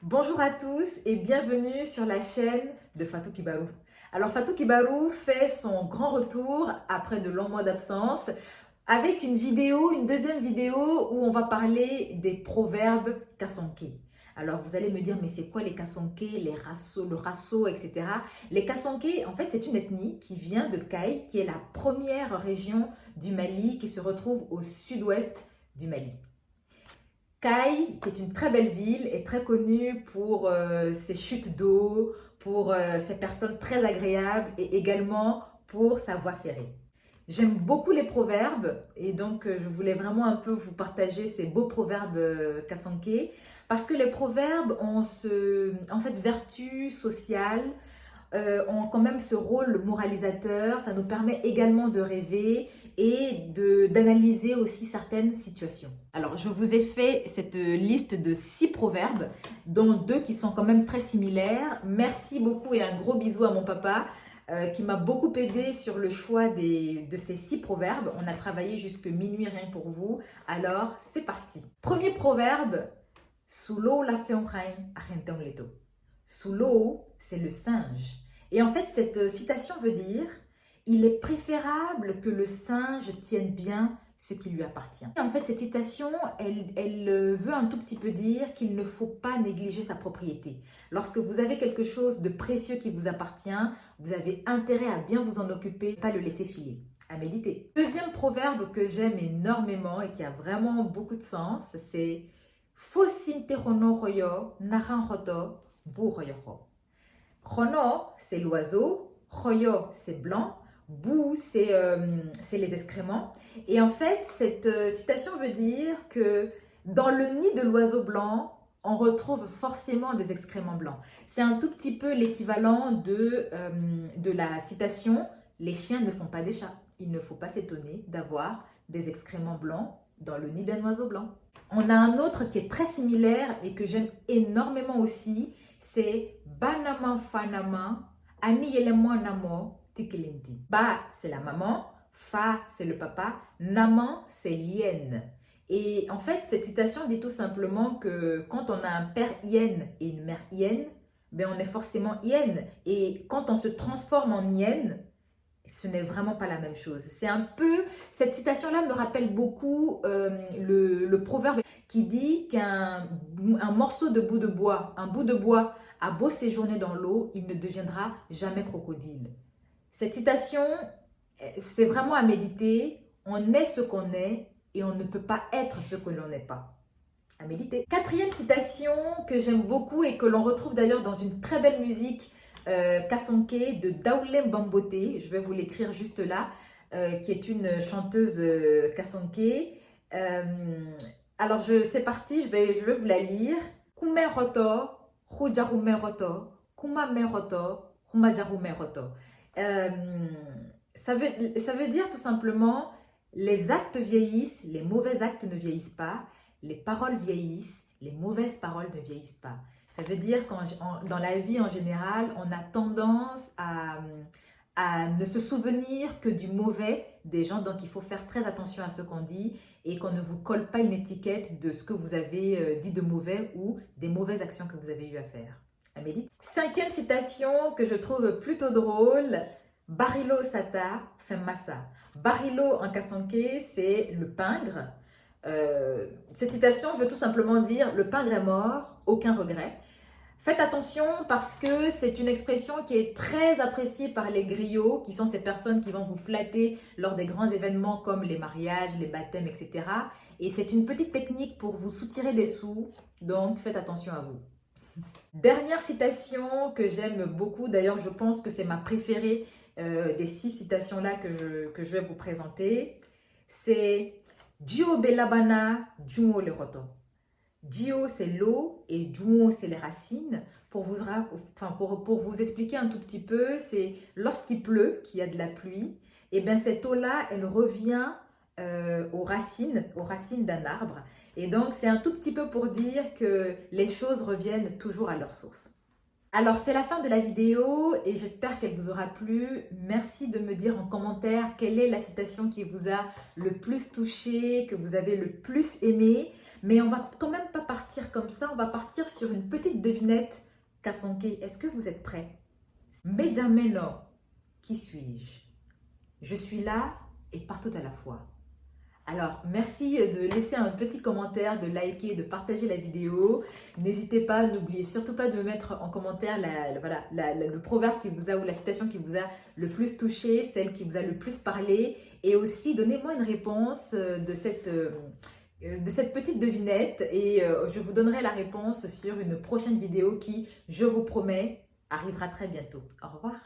Bonjour à tous et bienvenue sur la chaîne de Fatou Kibarou. Alors Fatou Kibarou fait son grand retour après de longs mois d'absence avec une deuxième vidéo où on va parler des proverbes kasonké. Alors vous allez me dire mais c'est quoi les kasonké, les rasso, le rasso, etc. Les kasonké en fait c'est une ethnie qui vient de Kaï, qui est la première région du Mali qui se retrouve au sud-ouest du Mali. Caille, qui est une très belle ville, est très connue pour ses chutes d'eau, pour ses personnes très agréables et également pour sa voie ferrée. J'aime beaucoup les proverbes et donc je voulais vraiment un peu vous partager ces beaux proverbes kassanké parce que les proverbes ont cette vertu sociale, ont quand même ce rôle moralisateur, ça nous permet également de rêver et d'analyser aussi certaines situations. Alors, je vous ai fait cette liste de 6 proverbes, dont 2 qui sont quand même très similaires. Merci beaucoup et un gros bisou à mon papa qui m'a beaucoup aidé sur le choix de ces 6 proverbes. On a travaillé jusque minuit rien que pour vous. Alors, c'est parti. Premier proverbe, sous l'eau la fait un leto. Sous l'eau, c'est le singe. Et en fait, cette citation veut dire il est préférable que le singe tienne bien ce qui lui appartient. Et en fait, cette citation, elle veut un tout petit peu dire qu'il ne faut pas négliger sa propriété. Lorsque vous avez quelque chose de précieux qui vous appartient, vous avez intérêt à bien vous en occuper, pas le laisser filer. À méditer. Deuxième proverbe que j'aime énormément et qui a vraiment beaucoup de sens, c'est Fosinte rono royo, naran roto, bu royo. Rono, c'est l'oiseau, royo, c'est blanc, bou, c'est les excréments. Et en fait, cette citation veut dire que dans le nid de l'oiseau blanc, on retrouve forcément des excréments blancs. C'est un tout petit peu l'équivalent de la citation « Les chiens ne font pas des chats ». Il ne faut pas s'étonner d'avoir des excréments blancs dans le nid d'un oiseau blanc. On a un autre qui est très similaire et que j'aime énormément aussi, c'est Banama Fanama Ani Yelemo Namo Tikilindi. Ba, c'est la maman, Fa, c'est le papa, Naman, c'est l'hyène. Et en fait, cette citation dit tout simplement que quand on a un père hyène et une mère hyène, ben on est forcément hyène. Et quand on se transforme en hyène, ce n'est vraiment pas la même chose. C'est un peu, cette citation-là me rappelle beaucoup le proverbe qui dit qu'un morceau de bout de bois, un bout de bois a beau séjourner dans l'eau, il ne deviendra jamais crocodile. Cette citation, c'est vraiment à méditer. On est ce qu'on est et on ne peut pas être ce que l'on n'est pas. À méditer. Quatrième citation que j'aime beaucoup et que l'on retrouve d'ailleurs dans une très belle musique Kasonké de Daoulem Bambote, je vais vous l'écrire juste là, qui est une chanteuse Kasonké. Alors c'est parti, je vais vous la lire. Kume roto, hujarume roto, kuma me roto, humajarume roto. Ça veut dire tout simplement les actes vieillissent, les mauvais actes ne vieillissent pas, les paroles vieillissent, les mauvaises paroles ne vieillissent pas. Ça veut dire que dans la vie en général, on a tendance à ne se souvenir que du mauvais des gens. Donc, il faut faire très attention à ce qu'on dit et qu'on ne vous colle pas une étiquette de ce que vous avez dit de mauvais ou des mauvaises actions que vous avez eu à faire. À méditer. Cinquième citation que je trouve plutôt drôle. Barilo Sata Femmassa. Barilo en kasonké, c'est le pingre. Cette citation veut tout simplement dire le pingre est mort, aucun regret. Faites attention parce que c'est une expression qui est très appréciée par les griots, qui sont ces personnes qui vont vous flatter lors des grands événements comme les mariages, les baptêmes, etc. Et c'est une petite technique pour vous soutirer des sous, donc faites attention à vous. Dernière citation que j'aime beaucoup, d'ailleurs je pense que c'est ma préférée des 6 citations-là que je vais vous présenter, c'est Dio Belabana Jumo le roto. Dio, c'est l'eau et Jumo, c'est les racines. Pour vous expliquer un tout petit peu, c'est lorsqu'il pleut, qu'il y a de la pluie, et bien cette eau-là, elle revient aux racines d'un arbre. Et donc, c'est un tout petit peu pour dire que les choses reviennent toujours à leur source. Alors, c'est la fin de la vidéo et j'espère qu'elle vous aura plu. Merci de me dire en commentaire quelle est la citation qui vous a le plus touché, que vous avez le plus aimé. Mais on va quand même pas partir comme ça, on va partir sur une petite devinette Kasonké. Est-ce que vous êtes prêts? Medjameno, qui suis-je? Je suis là et partout à la fois. Alors, merci de laisser un petit commentaire, de liker, de partager la vidéo. N'hésitez pas, n'oubliez surtout pas de me mettre en commentaire le proverbe qui vous a ou la citation qui vous a le plus touché, celle qui vous a le plus parlé. Et aussi, donnez-moi une réponse de cette petite devinette et je vous donnerai la réponse sur une prochaine vidéo qui, je vous promets, arrivera très bientôt. Au revoir.